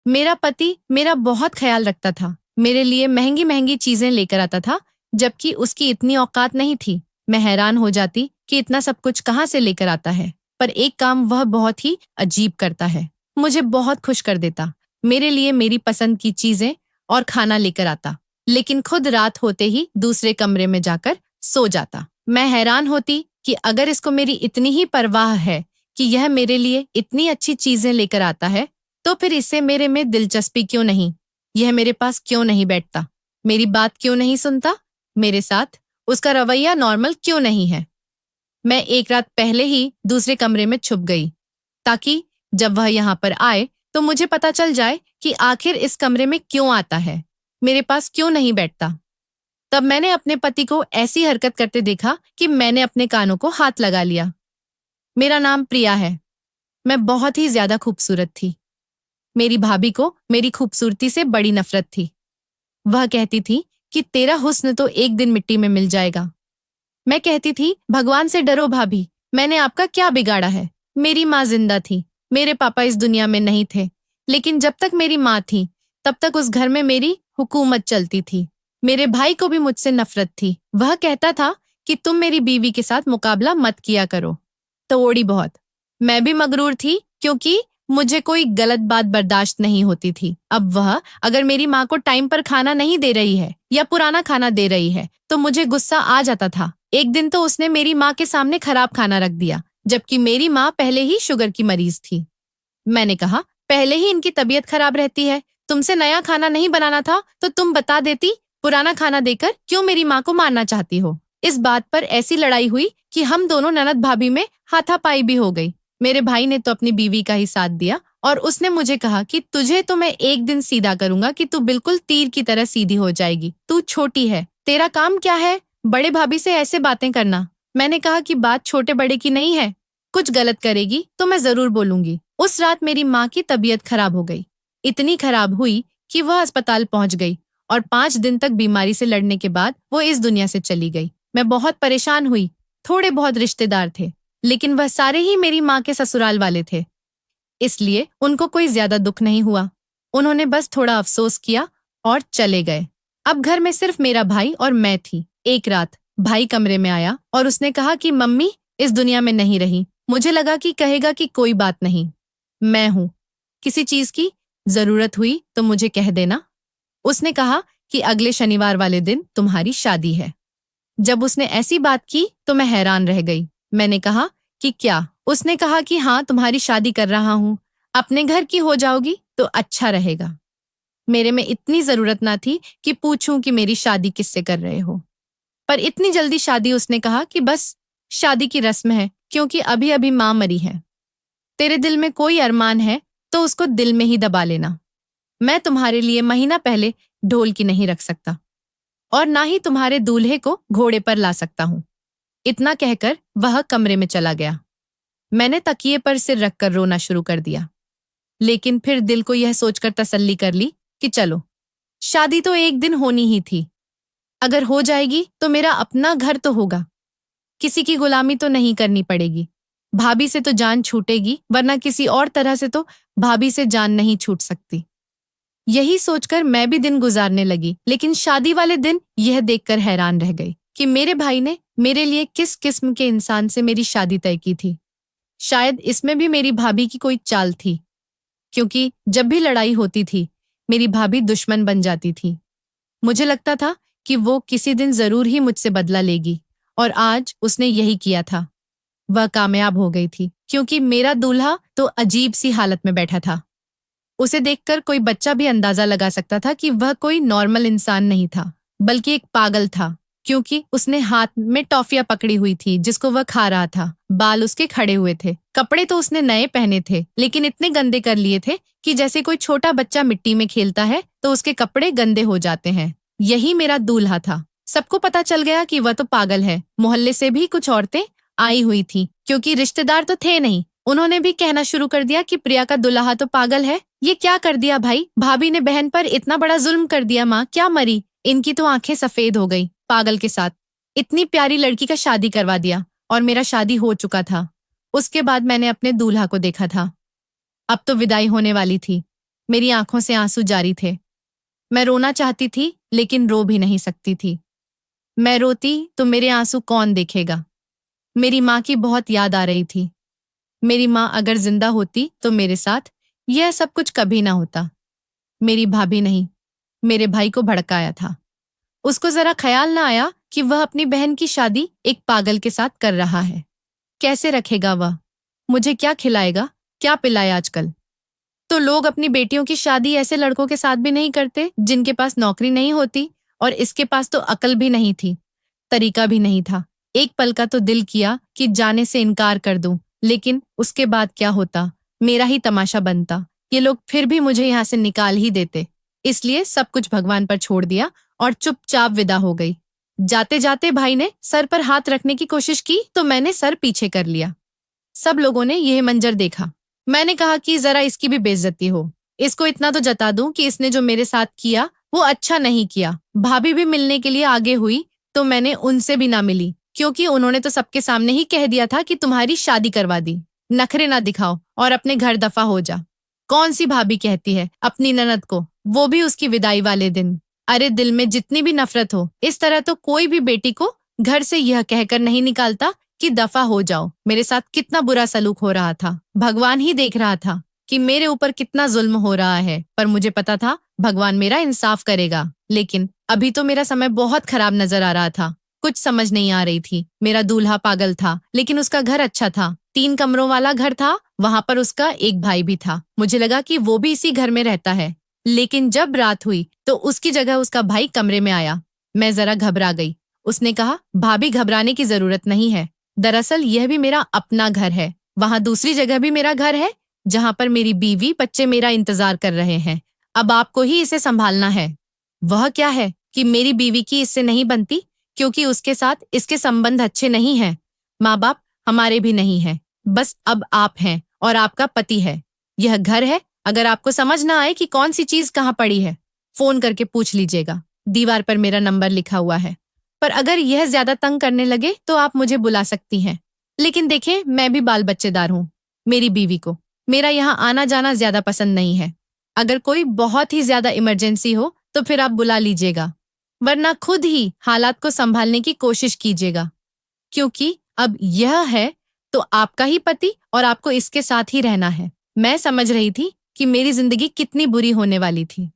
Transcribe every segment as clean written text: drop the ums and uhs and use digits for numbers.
मेरा पति मेरा बहुत ख्याल रखता था, मेरे लिए महंगी महंगी चीजें लेकर आता था, जबकि उसकी इतनी औकात नहीं थी। मैं हैरान हो जाती कि इतना सब कुछ कहाँ से लेकर आता है, पर एक काम वह बहुत ही अजीब करता है, मुझे बहुत खुश कर देता। मेरे लिए मेरी पसंद की चीजें और खाना लेकर आता, लेकिन खुद रात होते ही दूसरे कमरे में जाकर सो जाता। मैं हैरान होती कि अगर इसको मेरी इतनी ही परवाह है कि यह मेरे लिए इतनी अच्छी चीजें लेकर आता है, तो फिर इससे मेरे में दिलचस्पी क्यों नहीं? यह मेरे पास क्यों नहीं बैठता? मेरी बात क्यों नहीं सुनता? मेरे साथ उसका रवैया नॉर्मल क्यों नहीं है? मैं एक रात पहले ही दूसरे कमरे में छुप गई, ताकि जब वह यहाँ पर आए तो मुझे पता चल जाए कि आखिर इस कमरे में क्यों आता है, मेरे पास क्यों नहीं बैठता। तब मैंने अपने पति को ऐसी हरकत करते देखा कि मैंने अपने कानों को हाथ लगा लिया। मेरा नाम प्रिया है। मैं बहुत ही ज्यादा खूबसूरत थी। मेरी भाभी को मेरी खूबसूरती से बड़ी नफरत थी। वह कहती थी कि तेरा हुस्न तो एक दिन मिट्टी में मिल जाएगा। मैं कहती थी, भगवान से डरो भाभी, मैंने आपका क्या बिगाड़ा है? मेरी माँ जिंदा थी, मेरे पापा इस दुनिया में नहीं थे, लेकिन जब तक मेरी माँ थी तब तक उस घर में मेरी हुकूमत चलती थी। मेरे भाई को भी मुझसे नफरत थी। वह कहता था कि तुम मेरी बीवी के साथ मुकाबला मत किया करो। थोड़ी बहुत मैं भी मगरूर थी, क्योंकि मुझे कोई गलत बात बर्दाश्त नहीं होती थी। अब वह अगर मेरी माँ को टाइम पर खाना नहीं दे रही है या पुराना खाना दे रही है तो मुझे गुस्सा आ जाता था। एक दिन तो उसने मेरी माँ के सामने खराब खाना रख दिया, जबकि मेरी माँ पहले ही शुगर की मरीज थी। मैंने कहा, पहले ही इनकी तबीयत खराब रहती है, तुमसे नया खाना नहीं बनाना था तो तुम बता देती, पुराना खाना देकर क्यों मेरी माँ को मारना चाहती हो? इस बात पर ऐसी लड़ाई हुई कि हम दोनों ननद भाभी में हाथापाई भी हो गई। मेरे भाई ने तो अपनी बीवी का ही साथ दिया और उसने मुझे कहा कि तुझे तो मैं एक दिन सीधा करूंगा कि तू बिल्कुल तीर की तरह सीधी हो जाएगी। तू छोटी है, तेरा काम क्या है बड़े भाभी से ऐसे बातें करना? मैंने कहा कि बात छोटे बड़े की नहीं है, कुछ गलत करेगी तो मैं जरूर बोलूंगी। उस रात मेरी माँ की तबीयत खराब हो गई, इतनी खराब हुई कि वह अस्पताल पहुंच गई और 5 दिन तक बीमारी से लड़ने के बाद वो इस दुनिया से चली गई। मैं बहुत परेशान हुई। थोड़े बहुत रिश्तेदार थे, लेकिन वह सारे ही मेरी माँ के ससुराल वाले थे, इसलिए उनको कोई ज्यादा दुख नहीं हुआ। उन्होंने बस थोड़ा अफसोस किया और चले गए। अब घर में सिर्फ मेरा भाई और मैं थी। एक रात भाई कमरे में आया और उसने कहा कि मम्मी इस दुनिया में नहीं रही। मुझे लगा कि कहेगा कि कोई बात नहीं, मैं हूँ, किसी चीज की जरूरत हुई तो मुझे कह देना। उसने कहा कि अगले शनिवार वाले दिन तुम्हारी शादी है। जब उसने ऐसी बात की तो मैं हैरान रह गई। मैंने कहा कि क्या? उसने कहा कि हाँ, तुम्हारी शादी कर रहा हूँ, अपने घर की हो जाओगी तो अच्छा रहेगा। मेरे में इतनी जरूरत ना थी कि पूछूं कि मेरी शादी किससे कर रहे हो, पर इतनी जल्दी शादी? उसने कहा कि बस शादी की रस्म है, क्योंकि अभी अभी माँ मरी है। तेरे दिल में कोई अरमान है तो उसको दिल में ही दबा लेना। मैं तुम्हारे लिए महीना पहले ढोल की नहीं रख सकता और ना ही तुम्हारे दूल्हे को घोड़े पर ला सकता हूँ। इतना कहकर वह कमरे में चला गया। मैंने तकिए पर सिर रखकर रोना शुरू कर दिया, लेकिन फिर दिल को यह सोचकर तसल्ली कर ली कि चलो, शादी तो एक दिन होनी ही थी। अगर हो जाएगी तो मेरा अपना घर तो होगा, किसी की गुलामी तो नहीं करनी पड़ेगी। भाभी से तो जान छूटेगी, वरना किसी और तरह से तो भाभी से जान नहीं छूट सकती। यही सोचकर मैं भी दिन गुजारने लगी, लेकिन शादी वाले दिन यह देखकर हैरान रह गई कि मेरे भाई ने मेरे लिए किस किस्म के इंसान से मेरी शादी तय की थी। शायद इसमें भी मेरी भाभी की कोई चाल थी, क्योंकि जब भी लड़ाई होती थी मेरी भाभी दुश्मन बन जाती थी। मुझे लगता था कि वो किसी दिन जरूर ही मुझसे बदला लेगी, और आज उसने यही किया था। वह कामयाब हो गई थी, क्योंकि मेरा दूल्हा तो अजीब सी हालत में बैठा था। उसे देखकर कोई बच्चा भी अंदाजा लगा सकता था कि वह कोई नॉर्मल इंसान नहीं था, बल्कि एक पागल था, क्योंकि उसने हाथ में टॉफियां पकड़ी हुई थी जिसको वह खा रहा था। बाल उसके खड़े हुए थे। कपड़े तो उसने नए पहने थे, लेकिन इतने गंदे कर लिए थे कि जैसे कोई छोटा बच्चा मिट्टी में खेलता है तो उसके कपड़े गंदे हो जाते हैं। यही मेरा दूल्हा था। सबको पता चल गया कि वह तो पागल है। मोहल्ले से भी कुछ औरतें आई हुई थी, क्योंकि रिश्तेदार तो थे नहीं। उन्होंने भी कहना शुरू कर दिया कि प्रिया का दुल्हा तो पागल है। ये क्या कर दिया भाई, भाभी ने बहन पर इतना बड़ा जुल्म कर दिया। माँ क्या मरी? इनकी तो आंखें सफेद हो गई। पागल के साथ इतनी प्यारी लड़की का शादी करवा दिया, और मेरा शादी हो चुका था। उसके बाद मैंने अपने दूल्हा को देखा था। अब तो विदाई होने वाली थी। मेरी आंखों से आंसू जारी थे। मैं रोना चाहती थी लेकिन रो भी नहीं सकती थी। मैं रोती तो मेरे आंसू कौन देखेगा। मेरी माँ की बहुत याद आ रही थी। मेरी माँ अगर जिंदा होती तो मेरे साथ यह सब कुछ कभी ना होता। मेरी भाभी नहीं, मेरे भाई को भड़काया था। उसको जरा ख्याल ना आया कि वह अपनी बहन की शादी एक पागल के साथ कर रहा है। कैसे रखेगा वह? मुझे क्या खिलाएगा, क्या पिलाए आजकल? तो लोग अपनी बेटियों की शादी ऐसे लड़कों के साथ भी नहीं करते जिनके पास नौकरी नहीं होती, और इसके पास तो अकल भी नहीं थी, तरीका भी नहीं था। एक पल का तो दिल किया कि जाने से इनकार कर दूं, लेकिन उसके बाद क्या होता, मेरा ही तमाशा बनता। ये लोग फिर भी मुझे यहाँ से निकाल ही देते। इसलिए सब कुछ भगवान पर छोड़ दिया और चुपचाप विदा हो गई। जाते जाते भाई ने सर पर हाथ रखने की कोशिश की तो मैंने सर पीछे कर लिया। सब लोगों ने यह मंजर देखा। मैंने कहा कि जरा इसकी भी बेइज्जती हो। इसको इतना तो जता दूं कि इसने जो मेरे साथ किया वो अच्छा नहीं किया। भाभी भी मिलने के लिए आगे हुई तो मैंने उनसे भी ना मिली, क्योंकि उन्होंने तो सबके सामने ही कह दिया था कि तुम्हारी शादी करवा दी। नखरे ना दिखाओ और अपने घर दफा हो जा। कौन सी भाभी कहती है अपनी ननद को, वो भी उसकी विदाई वाले दिन। अरे दिल में जितनी भी नफरत हो, इस तरह तो कोई भी बेटी को घर से यह कहकर नहीं निकालता कि दफा हो जाओ। मेरे साथ कितना बुरा सलूक हो रहा था। भगवान ही देख रहा था कि मेरे ऊपर कितना जुल्म हो रहा है, पर मुझे पता था भगवान मेरा इंसाफ करेगा। लेकिन अभी तो मेरा समय बहुत खराब नजर आ रहा था। कुछ समझ नहीं आ रही थी। मेरा दूल्हा पागल था, लेकिन उसका घर अच्छा था। 3 कमरों वाला घर था, वहां पर उसका एक भाई भी था। मुझे लगा कि वो भी इसी घर में रहता है, लेकिन जब रात हुई तो उसकी जगह उसका भाई कमरे में आया। मैं जरा घबरा गई। उसने कहा, भाभी घबराने की जरूरत नहीं है। दरअसल यह भी मेरा अपना घर है। वहां दूसरी जगह भी मेरा घर है, जहां पर मेरी बीवी बच्चे मेरा इंतजार कर रहे हैं। अब आपको ही इसे संभालना है। वह क्या है कि मेरी बीवी की इससे नहीं बनती, क्योंकि उसके साथ इसके संबंध अच्छे नहीं हैं। माँ बाप हमारे भी नहीं हैं। बस अब आप हैं और आपका पति है। यह घर है। अगर आपको समझ ना आए कि कौन सी चीज कहाँ पड़ी है, फोन करके पूछ लीजिएगा। दीवार पर मेरा नंबर लिखा हुआ है। पर अगर यह ज्यादा तंग करने लगे तो आप मुझे बुला सकती हैं। लेकिन देखें, मैं भी बाल बच्चेदार हूँ। मेरी बीवी को मेरा यहाँ आना जाना ज्यादा पसंद नहीं है। अगर कोई बहुत ही ज्यादा इमरजेंसी हो तो फिर आप बुला लीजिएगा, वरना खुद ही हालात को संभालने की कोशिश कीजिएगा, क्योंकि अब यह है तो आपका ही पति और आपको इसके साथ ही रहना है। मैं समझ रही थी कि मेरी जिंदगी कितनी बुरी होने वाली थी।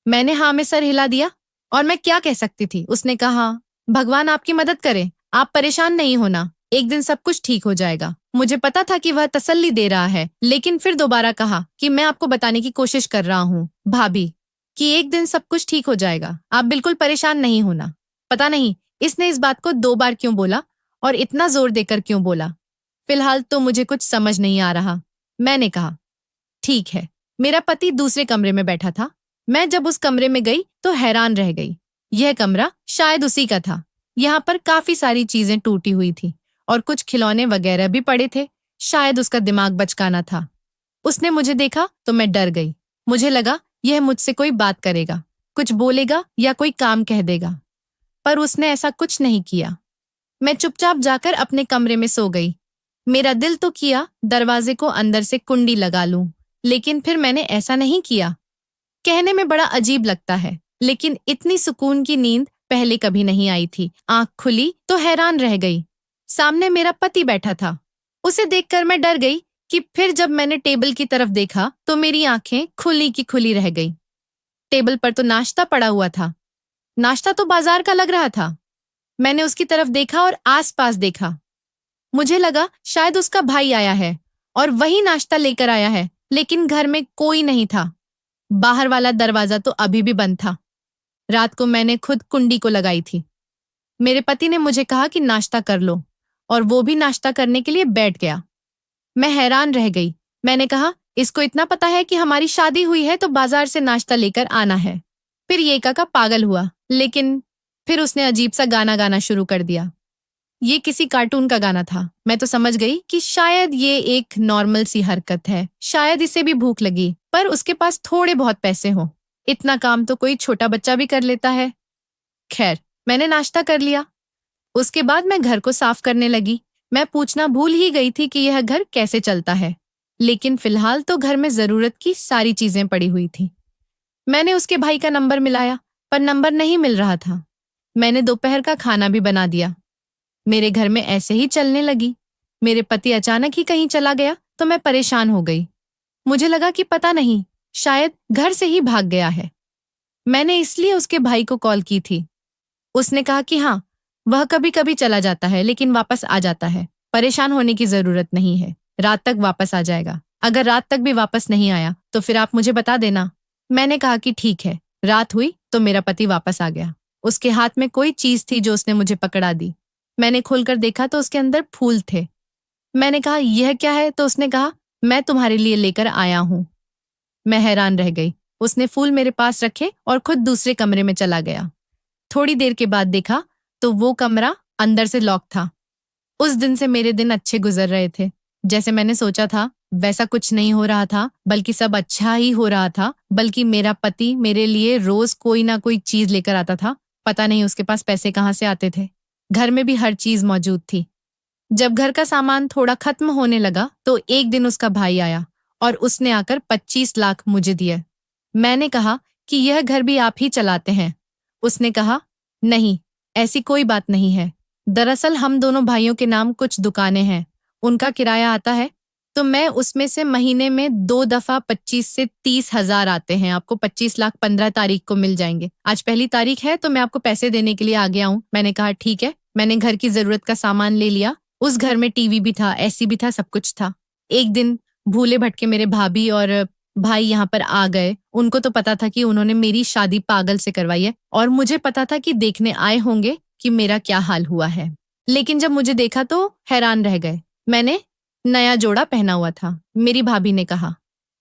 मैंने हाँ में सर हिला दिया। और मैं क्या कह सकती थी? उसने कहा, भगवान आपकी मदद करे, आप परेशान नहीं होना, एक दिन सब कुछ ठीक हो जाएगा। मुझे पता था कि वह तसल्ली दे रहा है, लेकिन फिर दोबारा कहा कि मैं आपको बताने की कोशिश कर रहा हूँ भाभी, कि एक दिन सब कुछ ठीक हो जाएगा। आप बिल्कुल परेशान नहीं होना। पता नहीं इसने इस बात को 2 बार क्यों बोला और इतना जोर देकर क्यों बोला। फिलहाल तो मुझे कुछ समझ नहीं आ रहा। मैंने कहा, ठीक है। मेरा पति दूसरे कमरे में बैठा था। मैं जब उस कमरे में गई तो हैरान रह गई। यह कमरा शायद उसी का था। यहाँ पर काफी सारी चीजें टूटी हुई थी और कुछ खिलौने वगैरह भी पड़े थे। शायद उसका दिमाग बचकाना था। उसने मुझे देखा तो मैं डर गई। मुझे लगा यह मुझसे कोई बात करेगा, कुछ बोलेगा या कोई काम कह देगा, पर उसने ऐसा कुछ नहीं किया। मैं चुपचाप जाकर अपने कमरे में सो गई। मेरा दिल तो किया दरवाजे को अंदर से कुंडी लगा लूं, लेकिन फिर मैंने ऐसा नहीं किया। कहने में बड़ा अजीब लगता है, लेकिन इतनी सुकून की नींद पहले कभी नहीं आई थी। आंख खुली तो हैरान रह गई। सामने मेरा पति बैठा था। उसे देखकर मैं डर गई कि फिर जब मैंने टेबल की तरफ देखा तो मेरी आंखें खुली की खुली रह गई। टेबल पर तो नाश्ता पड़ा हुआ था। नाश्ता तो बाजार का लग रहा था। मैंने उसकी तरफ देखा और आसपास देखा। मुझे लगा शायद उसका भाई आया है और वही नाश्ता लेकर आया है, लेकिन घर में कोई नहीं था। बाहर वाला दरवाजा तो अभी भी बंद था। रात को मैंने खुद कुंडी को लगाई थी। मेरे पति ने मुझे कहा कि नाश्ता कर लो, और वो भी नाश्ता करने के लिए बैठ गया। मैं हैरान रह गई। मैंने कहा, इसको इतना पता है कि हमारी शादी हुई है तो बाजार से नाश्ता लेकर आना है। फिर ये काका पागल हुआ, लेकिन फिर उसने अजीब सा गाना गाना शुरू कर दिया। ये किसी कार्टून का गाना था। मैं तो समझ गई कि शायद ये एक नॉर्मल सी हरकत है, शायद इसे भी भूख लगी, पर उसके पास थोड़े बहुत पैसे हो। इतना काम तो कोई छोटा बच्चा भी कर लेता है। खैर, मैंने नाश्ता कर लिया। उसके बाद मैं घर को साफ करने लगी। मैं पूछना भूल ही गई थी कि यह घर कैसे चलता है, लेकिन फिलहाल तो घर में जरूरत की सारी चीजें पड़ी हुई थी। मैंने उसके भाई का नंबर मिलाया, पर नंबर नहीं मिल रहा था। मैंने दोपहर का खाना भी बना दिया। मेरे घर में ऐसे ही चलने लगी। मेरे पति अचानक ही कहीं चला गया तो मैं परेशान हो गई। मुझे लगा कि पता नहीं, शायद घर से ही भाग गया है। मैंने इसलिए उसके भाई को कॉल की थी। उसने कहा कि हाँ, वह कभी कभी चला जाता है लेकिन वापस आ जाता है। परेशान होने की जरूरत नहीं है, रात तक वापस आ जाएगा। अगर रात तक भी वापस नहीं आया तो फिर आप मुझे बता देना। मैंने कहा कि ठीक है। रात हुई तो मेरा पति वापस आ गया। उसके हाथ में कोई चीज थी जो उसने मुझे पकड़ा दी। मैंने खोलकर देखा तो उसके अंदर फूल थे। मैंने कहा यह क्या है, तो उसने कहा मैं तुम्हारे लिए लेकर आया हूं। मैं हैरान रह गई। उसने फूल मेरे पास रखे और खुद दूसरे कमरे में चला गया। थोड़ी देर के बाद देखा तो वो कमरा अंदर से लॉक था। उस दिन से मेरे दिन अच्छे गुजर रहे थे। जैसे मैंने सोचा था वैसा कुछ नहीं हो रहा था, बल्कि सब अच्छा ही हो रहा था। बल्कि मेरा पति मेरे लिए रोज कोई ना कोई चीज लेकर आता था। पता नहीं उसके पास पैसे कहाँ से आते थे। घर में भी हर चीज मौजूद थी। जब घर का सामान थोड़ा खत्म होने लगा तो एक दिन उसका भाई आया और उसने आकर 25 लाख मुझे दिए। मैंने कहा कि यह घर भी आप ही चलाते हैं। उसने कहा नहीं, ऐसी कोई बात नहीं है। दरअसल हम दोनों भाइयों के नाम कुछ दुकानें हैं, उनका किराया आता है, तो मैं उसमें से महीने में 2 दफा 25 से 30 हजार आते हैं। आपको 25 लाख 15 तारीख को मिल जाएंगे। आज पहली तारीख है तो मैं आपको पैसे देने के लिए आ गया हूँ। मैंने कहा ठीक है। मैंने घर की जरूरत का सामान ले लिया। उस घर में टीवी भी था, एसी भी था, सब कुछ था। एक दिन भूले भटके मेरे भाभी और भाई यहाँ पर आ गए। उनको तो पता था कि उन्होंने मेरी शादी पागल से करवाई है और मुझे पता था कि देखने आए होंगे कि मेरा क्या हाल हुआ है। लेकिन जब मुझे देखा तो हैरान रह गए। मैंने नया जोड़ा पहना हुआ था। मेरी भाभी ने कहा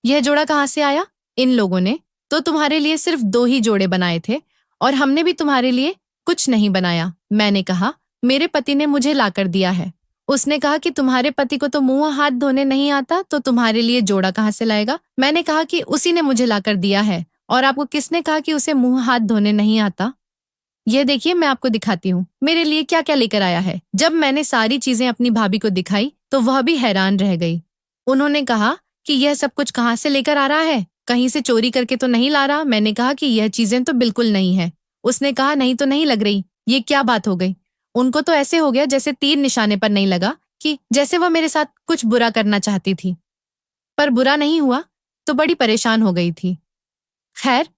यह जोड़ा कहाँ से आया? इन लोगों ने तो तुम्हारे लिए सिर्फ 2 ही जोड़े बनाए थे और हमने भी तुम्हारे लिए कुछ नहीं बनाया। मैंने कहा मेरे पति ने मुझे लाकर दिया है। उसने कहा कि तुम्हारे पति को तो मुंह हाथ धोने नहीं आता तो तुम्हारे लिए जोड़ा कहाँ से लाएगा? मैंने कहा कि उसी ने मुझे लाकर दिया है। और आपको किसने कहा कि उसे मुंह हाथ धोने नहीं आता? ये देखिए, मैं आपको दिखाती हूँ मेरे लिए क्या क्या लेकर आया है। जब मैंने सारी चीजें अपनी भाभी को दिखाई तो वह भी हैरान रह गई। उन्होंने कहा कि यह सब कुछ कहाँ से लेकर आ रहा है? कहीं से चोरी करके तो नहीं ला रहा? मैंने कहा कि यह चीजें तो बिल्कुल नहीं है। उसने कहा नहीं तो नहीं लग रही। ये क्या बात हो गई? उनको तो ऐसे हो गया जैसे तीर निशाने पर नहीं लगा, कि जैसे वह मेरे साथ कुछ बुरा करना चाहती थी। पर बुरा नहीं हुआ तो बड़ी परेशान हो गई थी। खैर,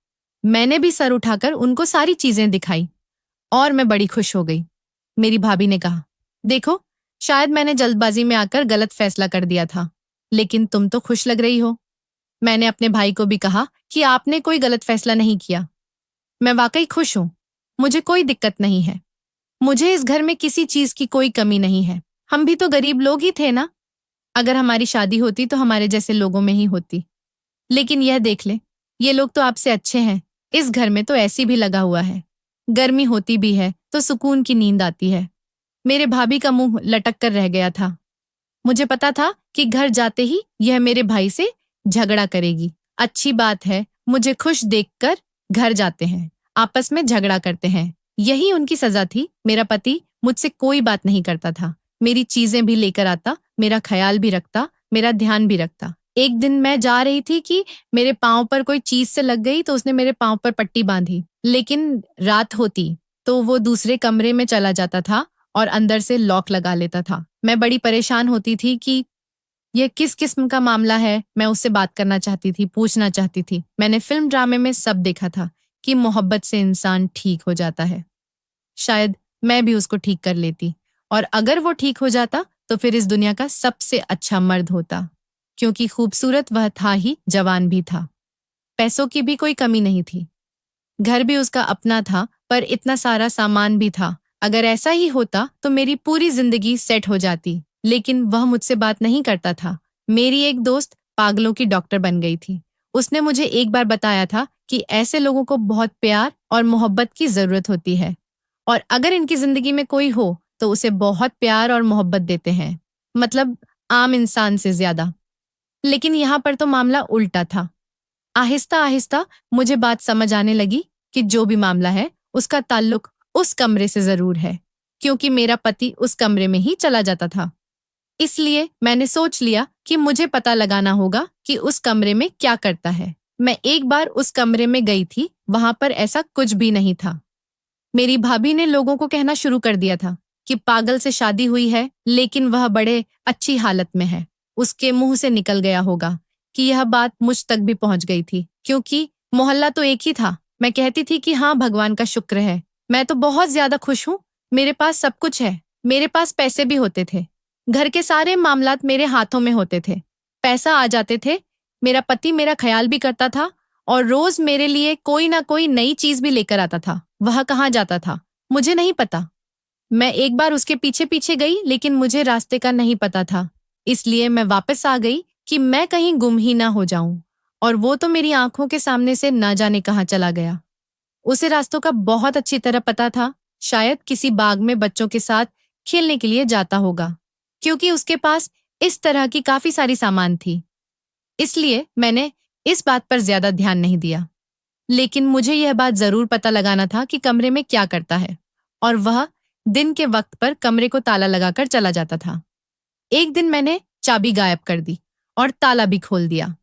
मैंने भी सर उठाकर उनको सारी चीजें दिखाई और मैं बड़ी खुश हो गई। मेरी भाभी ने कहा देखो, शायद मैंने जल्दबाजी में आकर गलत फैसला कर दिया था, लेकिन तुम तो खुश लग रही हो। मैंने अपने भाई को भी कहा कि आपने कोई गलत फैसला नहीं किया। मैं वाकई खुश हूं। मुझे कोई दिक्कत नहीं है। मुझे इस घर में किसी चीज की कोई कमी नहीं है। हम भी तो गरीब लोग ही थे ना। अगर हमारी शादी होती तो हमारे जैसे लोगों में ही होती। लेकिन यह देख ले, ये लोग तो आपसे अच्छे हैं। इस घर में तो एसी भी लगा हुआ है। गर्मी होती भी है तो सुकून की नींद आती है। मेरे भाभी का मुंह लटक कर रह गया था। मुझे पता था कि घर जाते ही यह मेरे भाई से झगड़ा करेगी। अच्छी बात है, मुझे खुश देखकर घर जाते हैं, आपस में झगड़ा करते हैं। यही उनकी सजा थी। मेरा पति मुझसे कोई बात नहीं करता था। मेरी चीजें भी लेकर आता, मेरा ख्याल भी रखता, मेरा ध्यान भी रखता। एक दिन मैं जा रही थी कि मेरे पाँव पर कोई चीज से लग गई तो उसने मेरे पाँव पर पट्टी बांधी। लेकिन रात होती तो वो दूसरे कमरे में चला जाता था और अंदर से लॉक लगा लेता था। मैं बड़ी परेशान होती थी कि यह किस किस्म का मामला है। मैं उससे बात करना चाहती थी, पूछना चाहती थी। मैंने फिल्म ड्रामे में सब देखा था कि मोहब्बत से इंसान ठीक हो जाता है। शायद मैं भी उसको ठीक कर लेती, और अगर वो ठीक हो जाता तो फिर इस दुनिया का सबसे अच्छा मर्द होता, क्योंकि खूबसूरत वह था ही, जवान भी था। पैसों की भी कोई कमी नहीं थी। घर भी उसका अपना था, पर इतना सारा सामान भी था। अगर ऐसा ही होता तो मेरी पूरी जिंदगी सेट हो जाती। लेकिन वह मुझसे बात नहीं करता था। मेरी एक दोस्त पागलों की डॉक्टर बन गई थी। उसने मुझे एक बार बताया था कि ऐसे लोगों को बहुत प्यार और मोहब्बत की जरूरत होती है, और अगर इनकी जिंदगी में कोई हो तो उसे बहुत प्यार और मोहब्बत देते हैं, मतलब आम इंसान से ज्यादा। लेकिन यहाँ पर तो मामला उल्टा था। आहिस्ता आहिस्ता मुझे बात समझ आने लगी कि जो भी मामला है उसका ताल्लुक उस कमरे से जरूर है, क्योंकि मेरा पति उस कमरे में ही चला जाता था। इसलिए मैंने सोच लिया कि मुझे पता लगाना होगा कि उस कमरे में क्या करता है। मैं एक बार उस कमरे में गई थी, वहां पर ऐसा कुछ भी नहीं था। मेरी भाभी ने लोगों को कहना शुरू कर दिया था कि पागल से शादी हुई है, लेकिन वह बड़े अच्छी हालत में है। उसके मुंह से निकल गया होगा कि यह बात मुझ तक भी पहुंच गई थी, क्योंकि मोहल्ला तो एक ही था। मैं कहती थी कि हाँ, भगवान का शुक्र है, मैं तो बहुत ज्यादा खुश हूँ, मेरे पास सब कुछ है। मेरे पास पैसे भी होते थे, घर के सारे मामलात मेरे हाथों में होते थे, पैसा आ जाते थे, मेरा पति मेरा ख्याल भी करता था और रोज मेरे लिए कोई ना कोई नई चीज भी लेकर आता था। वह कहाँ जाता था मुझे नहीं पता। मैं एक बार उसके पीछे पीछे गई, लेकिन मुझे रास्ते का नहीं पता था, इसलिए मैं वापस आ गई कि मैं कहीं गुम ही ना हो जाऊं। और वो तो मेरी आंखों के सामने से ना जाने कहाँ चला गया। उसे रास्तों का बहुत अच्छी तरह पता था, शायद किसी बाग में बच्चों के साथ खेलने के लिए जाता होगा, क्योंकि उसके पास इस तरह की काफी सारी सामान थी। इसलिए मैंने इस बात पर ज्यादा ध्यान नहीं दिया, लेकिन मुझे यह बात जरूर पता लगाना था कि कमरे में क्या करता है। और वह दिन के वक्त पर कमरे को ताला लगाकर चला जाता था। एक दिन मैंने चाबी गायब कर दी और ताला भी खोल दिया।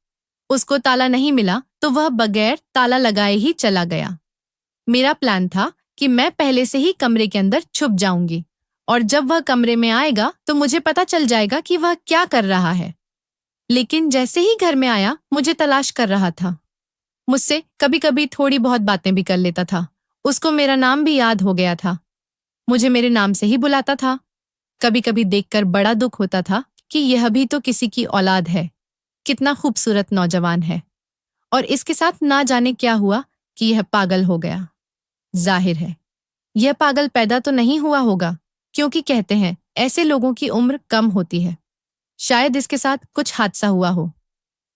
उसको ताला नहीं मिला तो वह बगैर ताला लगाए ही चला गया। मेरा प्लान था कि मैं पहले से ही कमरे के अंदर छुप जाऊंगी, और जब वह कमरे में आएगा तो मुझे पता चल जाएगा कि वह क्या कर रहा है। लेकिन जैसे ही घर में आया, मुझे तलाश कर रहा था। मुझसे कभी कभी थोड़ी बहुत बातें भी कर लेता था। उसको मेरा नाम भी याद हो गया था, मुझे मेरे नाम से ही बुलाता था। कभी कभी देखकर बड़ा दुख होता था कि यह भी तो किसी की औलाद है, कितना खूबसूरत नौजवान है, और इसके साथ ना जाने क्या हुआ कि यह पागल हो गया। जाहिर है यह पागल पैदा तो नहीं हुआ होगा, क्योंकि कहते हैं ऐसे लोगों की उम्र कम होती है। शायद इसके साथ कुछ हादसा हुआ हो।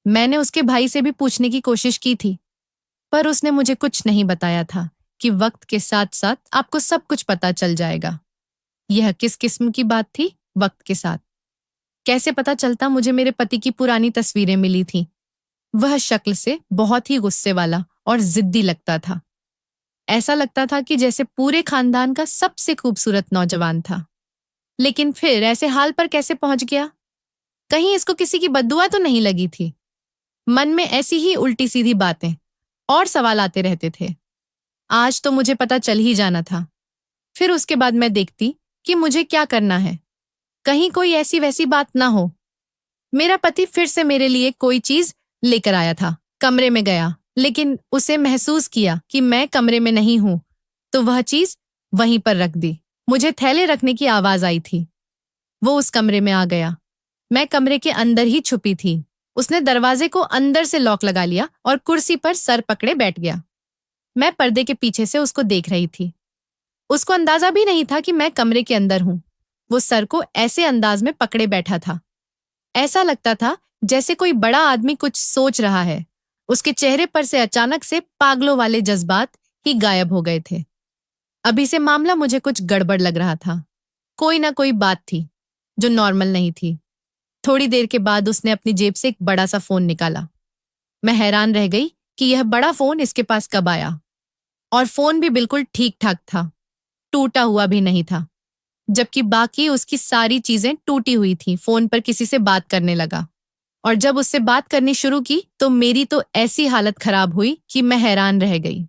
मैंने उसके भाई से भी पूछने की कोशिश की थी, पर उसने मुझे कुछ नहीं बताया था कि वक्त के साथ साथ आपको सब कुछ पता चल जाएगा। यह किस किस्म की बात थी? वक्त के साथ कैसे पता चलता? मुझे मेरे पति की पुरानी तस्वीरें मिली थीं। वह शक्ल से बहुत ही गुस्से वाला और जिद्दी लगता था। ऐसा लगता था कि जैसे पूरे खानदान का सबसे खूबसूरत नौजवान था। लेकिन फिर ऐसे हाल पर कैसे पहुंच गया? कहीं इसको किसी की बद्दुआ तो नहीं लगी थी? मन में ऐसी ही उल्टी सीधी बातें और सवाल आते रहते थे। आज तो मुझे पता चल ही जाना था। फिर उसके बाद मैं देखती कि मुझे क्या करना है, कहीं कोई ऐसी वैसी बात ना हो। मेरा पति फिर से मेरे लिए कोई चीज लेकर आया था। कमरे में गया, लेकिन उसे महसूस किया कि मैं कमरे में नहीं हूं, तो वह चीज वहीं पर रख दी। मुझे थैले रखने की आवाज आई थी। वो उस कमरे में आ गया। मैं कमरे के अंदर ही छुपी थी। उसने दरवाजे को अंदर से लॉक लगा लिया और कुर्सी पर सर पकड़े बैठ गया। मैं पर्दे के पीछे से उसको देख रही थी। उसको अंदाजा भी नहीं था कि मैं कमरे के अंदर हूं। वो सर को ऐसे अंदाज में पकड़े बैठा था, ऐसा लगता था जैसे कोई बड़ा आदमी कुछ सोच रहा है। उसके चेहरे पर से अचानक से पागलों वाले जज्बात ही गायब हो गए थे। अभी से मामला मुझे कुछ गड़बड़ लग रहा था। कोई ना कोई बात थी जो नॉर्मल नहीं थी। थोड़ी देर के बाद उसने अपनी जेब से एक बड़ा सा फोन निकाला। मैं हैरान रह गई कि यह बड़ा फोन इसके पास कब आया, और फोन भी बिल्कुल ठीक ठाक था, टूटा हुआ भी नहीं था, जबकि बाकी उसकी सारी चीजें टूटी हुई थी। फोन पर किसी से बात करने लगा, और जब उससे बात करनी शुरू की तो मेरी तो ऐसी हालत खराब हुई कि मैं हैरान रह गई।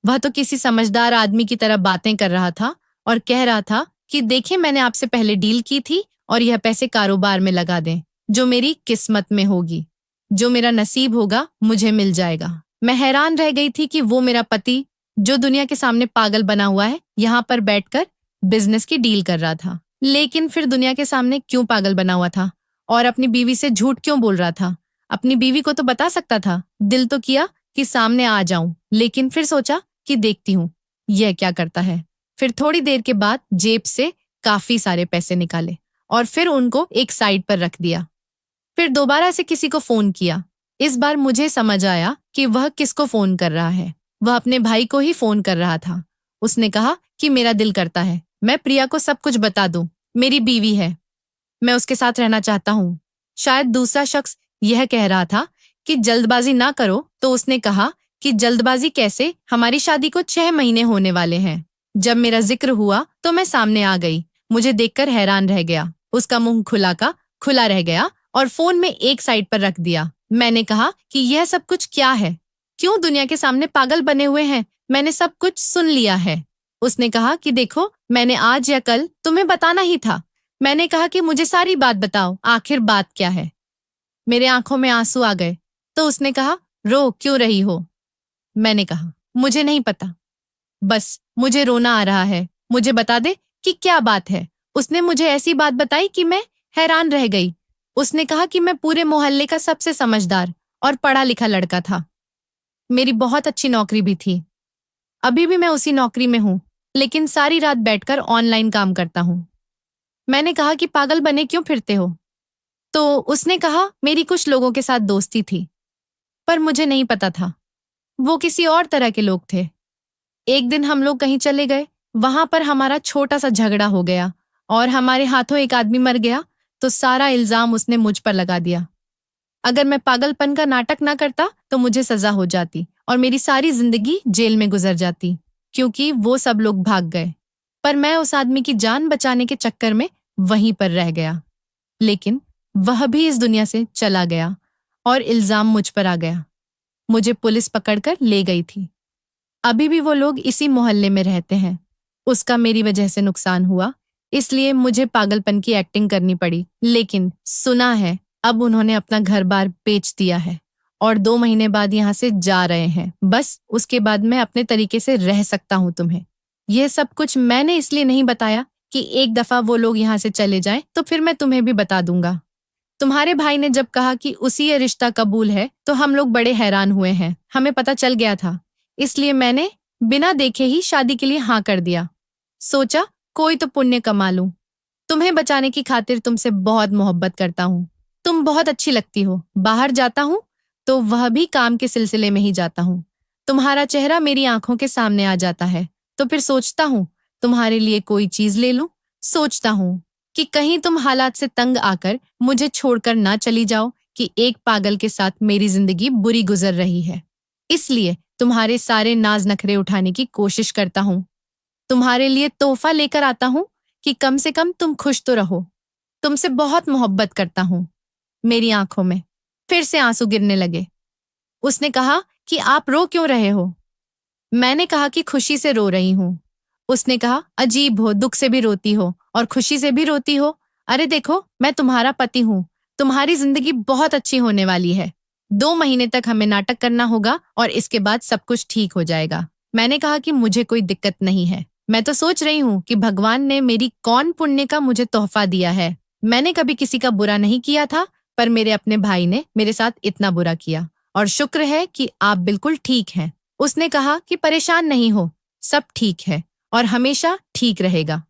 वह तो किसी समझदार आदमी की तरह बातें कर रहा था और कह रहा था कि देखें, मैंने आपसे पहले डील की थी और यह पैसे कारोबार में लगा दें। जो मेरी किस्मत में होगी, जो मेरा नसीब होगा, मुझे मिल जाएगा। मैं हैरान रह गई थी कि वो मेरा पति, जो दुनिया के सामने पागल बना हुआ है, यहाँ पर बैठकर बिजनेस की डील कर रहा था। लेकिन फिर दुनिया के सामने क्यों पागल बना हुआ था और अपनी बीवी से झूठ क्यों बोल रहा था? अपनी बीवी को तो बता सकता था। दिल तो किया कि सामने आ जाऊं, लेकिन फिर सोचा कि देखती हूँ यह क्या करता है। फिर थोड़ी देर के बाद जेब से काफी सारे पैसे निकाले और फिर उनको एक साइड पर रख दिया। फिर दोबारा से किसी को फोन किया। इस बार मुझे समझ आया कि वह किसको फोन कर रहा है। वह अपने भाई को ही फोन कर रहा था। उसने कहा कि मेरा दिल करता है मैं प्रिया को सब कुछ बता दूं। मेरी बीवी है, मैं उसके साथ रहना चाहता हूँ। शायद दूसरा शख्स यह कह रहा था कि जल्दबाजी ना करो, तो उसने कहा कि जल्दबाजी कैसे, हमारी शादी को 6 महीने होने वाले हैं। जब मेरा जिक्र हुआ तो मैं सामने आ गई। मुझे देखकर हैरान रह गया। उसका मुंह खुला का खुला रह गया और फोन में एक साइड पर रख दिया। मैंने कहा कि यह सब कुछ क्या है? क्यों दुनिया के सामने पागल बने हुए हैं? मैंने सब कुछ सुन लिया है। उसने कहा कि देखो, मैंने आज या कल तुम्हें बताना ही था। मैंने कहा कि मुझे सारी बात बताओ, आखिर बात क्या है? मेरे आंखों में आंसू आ गए। तो उसने कहा, रो क्यों रही हो? मैंने कहा, मुझे नहीं पता, बस मुझे रोना आ रहा है। मुझे बता दे कि क्या बात है। उसने मुझे ऐसी बात बताई कि मैं हैरान रह गई। उसने कहा कि मैं पूरे मोहल्ले का सबसे समझदार और पढ़ा लिखा लड़का था। मेरी बहुत अच्छी नौकरी भी थी। अभी भी मैं उसी नौकरी में हूँ, लेकिन सारी रात बैठकर ऑनलाइन काम करता हूँ। मैंने कहा कि पागल बने क्यों फिरते हो? तो उसने कहा, मेरी कुछ लोगों के साथ दोस्ती थी, पर मुझे नहीं पता था वो किसी और तरह के लोग थे। एक दिन हम लोग कहीं चले गए, वहां पर हमारा छोटा सा झगड़ा हो गया और हमारे हाथों एक आदमी मर गया। तो सारा इल्जाम उसने मुझ पर लगा दिया। अगर मैं पागलपन का नाटक ना करता तो मुझे सजा हो जाती और मेरी सारी जिंदगी जेल में गुजर जाती, क्योंकि वो सब लोग भाग गए। पर मैं उस आदमी की जान बचाने के चक्कर में वहीं पर रह गया। लेकिन वह भी इस दुनिया से चला गया और इल्जाम मुझ पर आ गया। मुझे पुलिस पकड़कर ले गई थी। अभी भी वो लोग इसी मोहल्ले में रहते हैं। उसका मेरी वजह से नुकसान हुआ, इसलिए मुझे पागलपन की एक्टिंग करनी पड़ी। लेकिन सुना है अब उन्होंने अपना घर बार बेच दिया है और 2 महीने बाद यहाँ से जा रहे हैं। बस उसके बाद मैं अपने तरीके से रह सकता हूँ। तुम्हें यह सब कुछ मैंने इसलिए नहीं बताया कि एक दफा वो लोग यहाँ से चले जाएं तो फिर मैं तुम्हें भी बता दूंगा। तुम्हारे भाई ने जब कहा कि उसी ये रिश्ता कबूल है तो हम लोग बड़े हैरान हुए हैं। हमें पता चल गया था, इसलिए मैंने बिना देखे ही शादी के लिए हाँ कर दिया। सोचा कोई तो पुण्य कमा लूं। तुम्हें बचाने की खातिर तुमसे बहुत मोहब्बत करता हूँ। तुम बहुत अच्छी लगती हो। बाहर जाता हूँ तो वह भी काम के सिलसिले में ही जाता हूँ। तुम्हारा चेहरा मेरी आंखों के सामने आ जाता है तो फिर सोचता हूँ तुम्हारे लिए कोई चीज ले लूं। सोचता हूँ कि कहीं तुम हालात से तंग आकर मुझे छोड़कर ना चली जाओ कि एक पागल के साथ मेरी जिंदगी बुरी गुजर रही है। इसलिए तुम्हारे सारे नाज नखरे उठाने की कोशिश करता हूँ। तुम्हारे लिए तोहफा लेकर आता हूँ कि कम से कम तुम खुश तो रहो। तुमसे बहुत मोहब्बत करता हूँ। मेरी आंखों में फिर से आंसू गिरने लगे। उसने कहा कि आप रो क्यों रहे हो? मैंने कहा कि खुशी से रो रही हूँ। उसने कहा, अजीब हो, दुख से भी रोती हो और खुशी से भी रोती हो। अरे देखो, मैं तुम्हारा पति हूँ। तुम्हारी जिंदगी बहुत अच्छी होने वाली है। 2 महीने तक हमें नाटक करना होगा और इसके बाद सब कुछ ठीक हो जाएगा। मैंने कहा कि मुझे कोई दिक्कत नहीं है। मैं तो सोच रही हूँ कि भगवान ने मेरी कौन पुण्य का मुझे तोहफा दिया है। मैंने कभी किसी का बुरा नहीं किया था, पर मेरे अपने भाई ने मेरे साथ इतना बुरा किया और शुक्र है कि आप बिल्कुल ठीक हैं। उसने कहा कि परेशान नहीं हो, सब ठीक है और हमेशा ठीक रहेगा।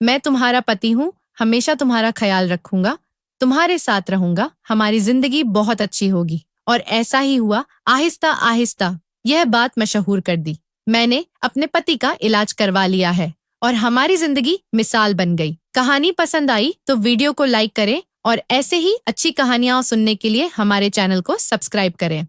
मैं तुम्हारा पति हूँ, हमेशा तुम्हारा ख्याल रखूंगा, तुम्हारे साथ रहूंगा। हमारी जिंदगी बहुत अच्छी होगी। और ऐसा ही हुआ। आहिस्ता आहिस्ता यह बात मशहूर कर दी। मैंने अपने पति का इलाज करवा लिया है और हमारी जिंदगी मिसाल बन गई। कहानी पसंद आई तो वीडियो को लाइक करें और ऐसे ही अच्छी कहानियां सुनने के लिए हमारे चैनल को सब्सक्राइब करें।